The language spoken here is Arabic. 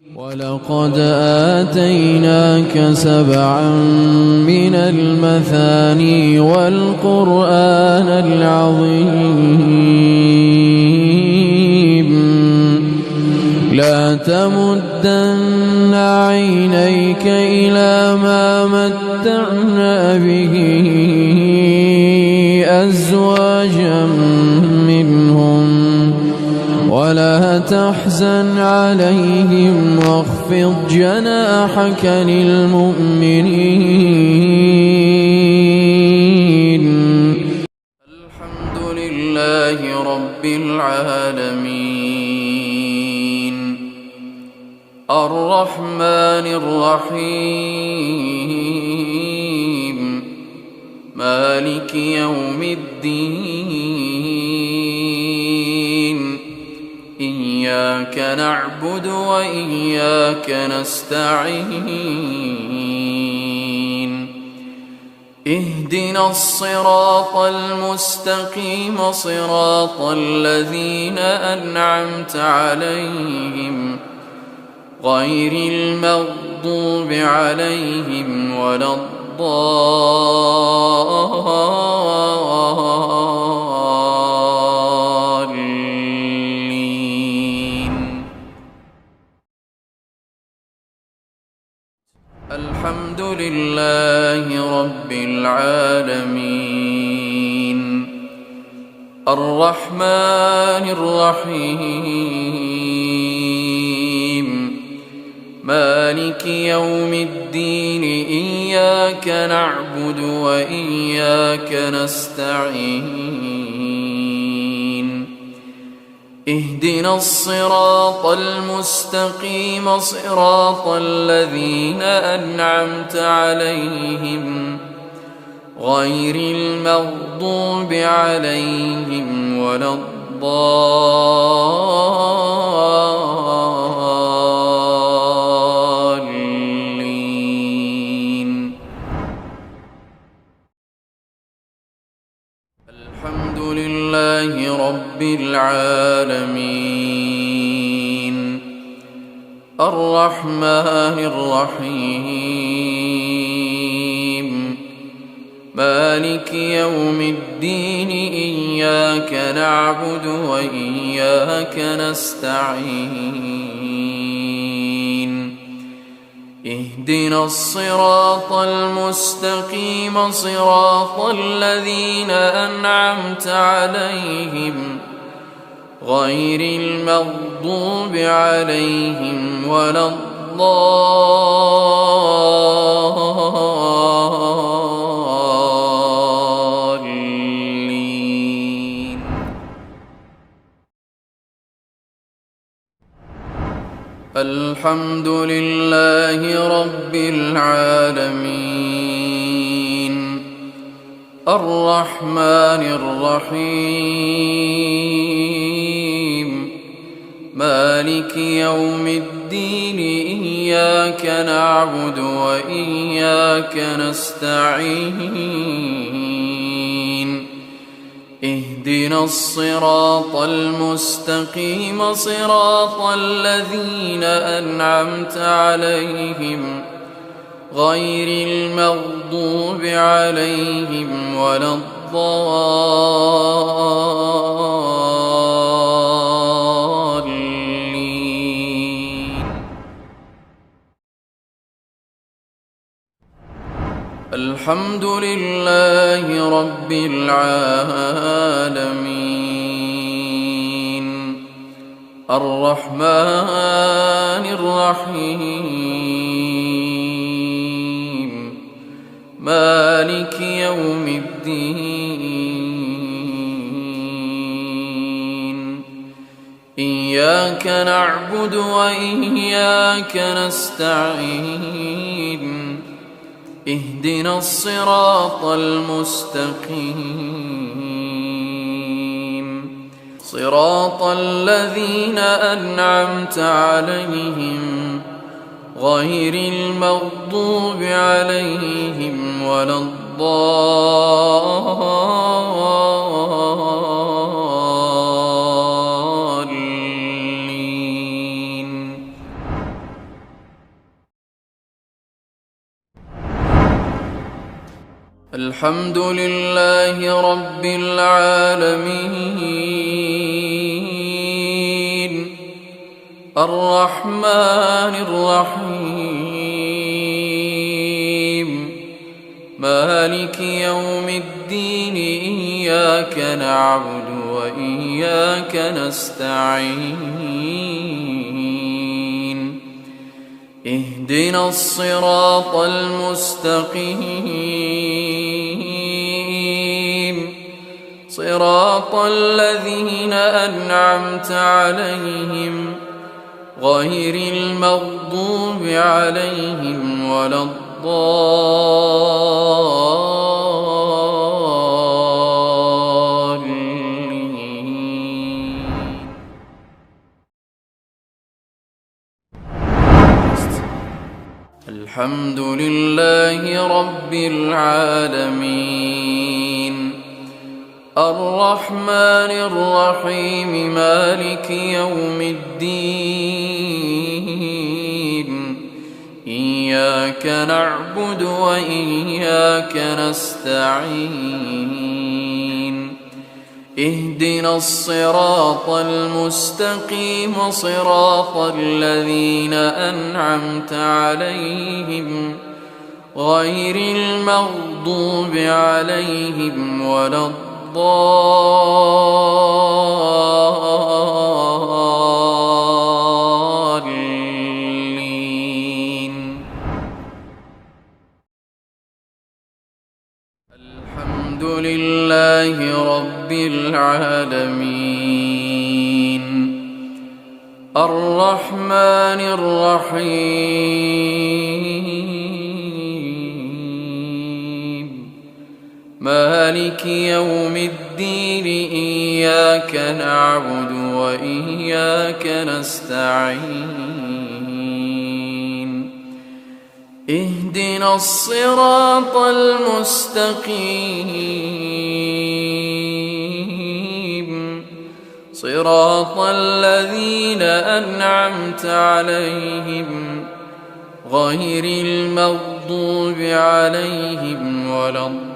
ولقد آتيناك 7 من المثاني والقرآن العظيم لا تمدن عينيك إلى ما متعنا به أزواجا منهم ولا تحزن عليهم واخفض جناحك للمؤمنين. الحمد لله رب العالمين الرحمن الرحيم مالك يوم الدين إياك نعبد وإياك نستعين اهدنا الصراط المستقيم صراط الذين أنعمت عليهم غير المغضوب عليهم ولا الضالين. الحمد لله رب العالمين الرحمن الرحيم مالك يوم الدين إياك نعبد وإياك نستعين اهدنا الصراط المستقيم صراط الذين أنعمت عليهم غير المغضوب عليهم ولا الضالين. الحمد لله رب العالمين الرحمن الرحيم مالك يوم الدين إياك نعبد وإياك نستعين اهدنا الصراط المستقيم صراط الذين أنعمت عليهم غير المغضوب عليهم ولا الضالين. الحمد لله رب العالمين الرحمن الرحيم مالك يوم الدين إياك نعبد وإياك نستعين اهدنا الصراط المستقيم صراط الذين أنعمت عليهم غير المغضوب عليهم ولا الضالين. الحمد لله رب العالمين الرحمن الرحيم مالك يوم الدين إياك نعبد وإياك نستعين اهدنا الصراط المستقيم صراط الذين أنعمت عليهم غير المغضوب عليهم ولا الضالين. الحمد لله رب العالمين الرحمن الرحيم مالك يوم الدين إياك نعبد وإياك نستعين اهدنا الصراط المستقيم صراط الذين أنعمت عليهم غير المغضوب عليهم ولا الضالين. الحمد لله رب العالمين الرحمن الرحيم مالك يوم الدين إياك نعبد وإياك نستعين اهدنا الصراط المستقيم صراط الذين أنعمت عليهم غير المغضوب عليهم ولا الضالين. الحمد لله رب العالمين الرحمن الرحيم مالك يوم الدين إياك نعبد وإياك نستعين اهدنا الصراط المستقيم صراط الذين أنعمت عليهم غير المغضوب عليهم ولا الضالين.